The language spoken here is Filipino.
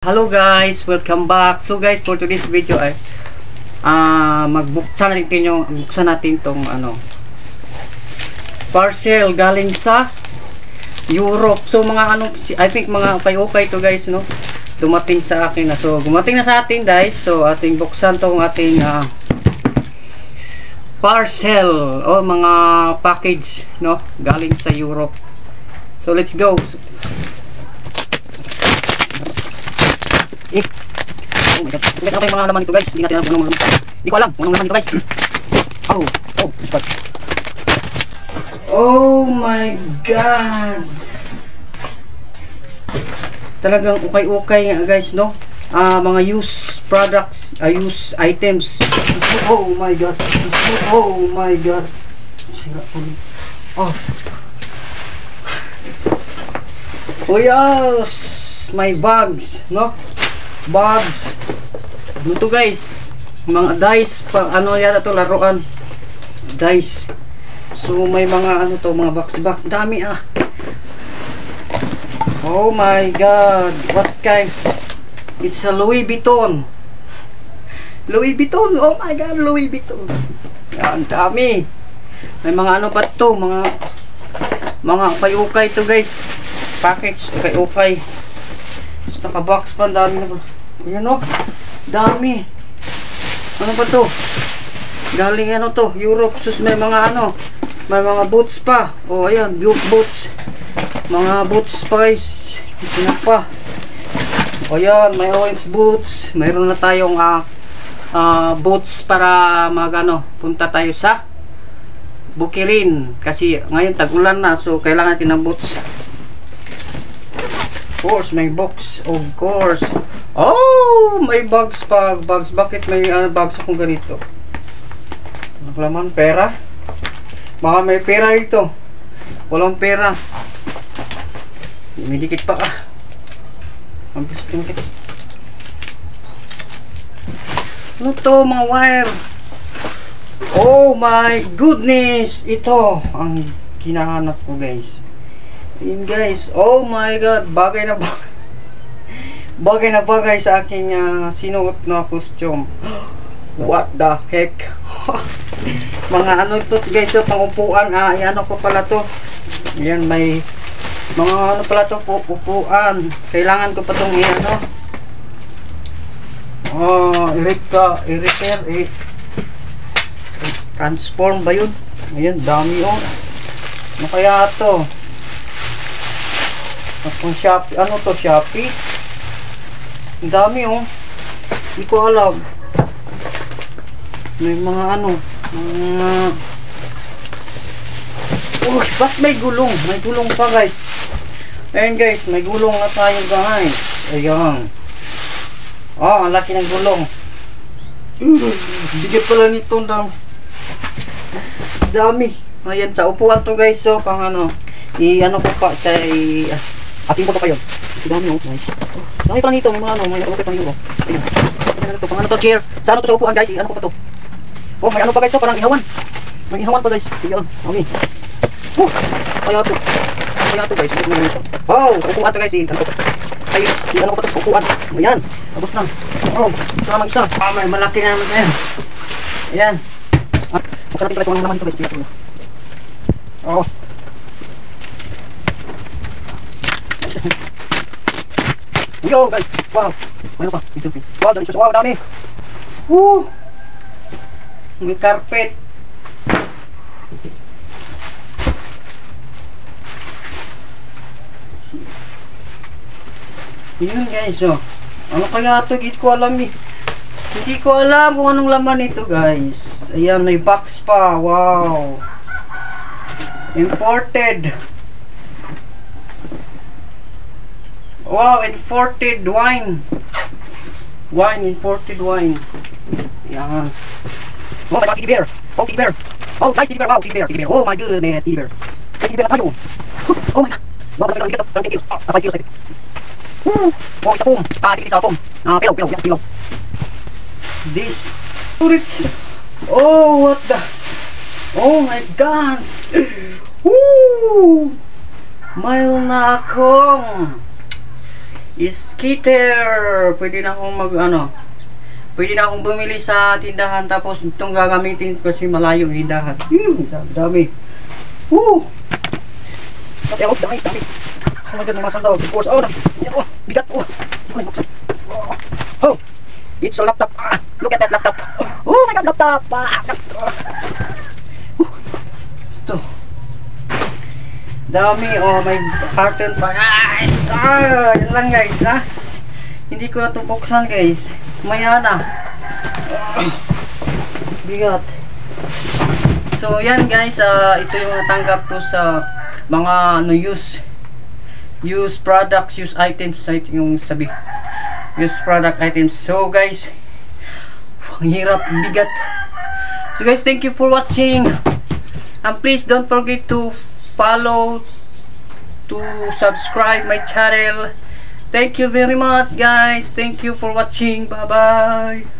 Hello guys, welcome back. So guys, for today's video ay buksan natin tong parcel galing sa Europe. So mga I think mga okay to guys, no. Dumating sa akin na. So gumating na sa atin guys. So ating buksan tong ating parcel o mga package, no, galing sa Europe. So let's go. Oh my god. Guys, ano yung mga laman nito guys? Hindi natin alam kung anong laman. Hindi ko alam kung anong laman nito guys. Spot. Oh my god. Talagang ukay-ukay nga guys, no? Mga used products, used items. Oh my god. Oh my god. Oh yes, my bags, no? Bags. Ito guys, mga dice pa, yata to, laruan. Dice. So may mga mga box. Dami Oh my god. What kind? It's a Louis Vuitton. Louis Vuitton. Oh my god, Louis Vuitton. Yan, dami. May mga pa to, mga ukay-ukay to guys. Package, ukay-ukay. Naka-box pa, dami na pa. Ayan o, dami. Ano pa to? Galing to, Europe. Sus, may mga may mga boots pa. O, ayan, boots. Mga boots pa guys. Ito pa. O, ayan, may orange boots. Mayroon na tayong boots para punta tayo sa Bukirin. Kasi ngayon tag-ulan na, so kailangan natin ng boots. Of course, may box. Of course. Oh, may bags pa. Bags. Bakit may bags akong ganito? Ano laman? Pera? Baka may pera dito. Walang pera. Umidikit pa Ang pistingkit. Ano to, mga wire? Oh my goodness. Ito ang kinahanap ko guys. Yun guys, oh my god, bagay na bagay sa aking sinuot na costume. What the heck? Mga ito guys, pang-upuan. Ko pala to. Yan, may mga pala to, upuan. Kailangan ko pa itong transform ba yun? Ayan, dami Ano kaya to? Kung Shopee, Shopee? Ang dami hindi ko alam. May mga ba't may gulong? May gulong pa guys. Ayan guys, may gulong na tayo guys. Ayan. Ang laki ng gulong. Bigyan pala nito dami. Ayan, sa upuan to guys. So, pang ko pa, asin ko pa kayo. Dami guys. Dami pala nito, may mga may okay pang euro. Ayan. Pang to, chair. Sa to sa upuan guys, ko pa to. Oh, may pa guys, parang ihawan. May ihawan pa guys. Ayan, okay. Kaya to guys. Wow, sa upuan to guys, ayos, ko pa to sa upuan. Ayan, tapos na. Ito naman isa. May malaki na naman yan. Ayan. Magkanatin pala ito ang naman ito guys. Yo guys, wow, mayroon pa, wow, dami. May carpet. Yun guys, ano kaya ito? Hindi ko alam Hindi ko alam kung anong laman ito guys. Ayan, may box pa, wow. Imported. Wow, imported wine. Imported wine. Yan. Oh my god, teddy bear. Oh, teddy bear. Oh, nice teddy bear. Wow, teddy bear. Oh my goodness, teddy bear. Teddy bear tayo. Oh my god. Wow, thank you. 5 kilos. Oh, isa pong. Tikit sa pong. Pillow. This. Oh, what the? Oh my god. Woo! Mayroon na akong Skitter. Pwede na akong pwede na akong bumili sa tindahan tapos itong gagamitin kasi malayo yung tindahan. Dami. Woo! Dami. Oh my God, namasang daw. Of course. Oh, bigat. Oh, it's a laptop. Look at that laptop. Oh my God, laptop. Ito. Dami. Oh, may carton pa. Guys! Yan lang guys, ha? Hindi ko na ito buksan guys. Maya na. Bigat. So, yan guys. Ito yung natanggap ko sa mga use products, use items. Yung sabi. Use product items. So, guys. Ang hirap. Bigat. So, guys, thank you for watching. And please don't forget to follow, to subscribe my channel. Thank you very much guys. Thank you for watching. Bye bye.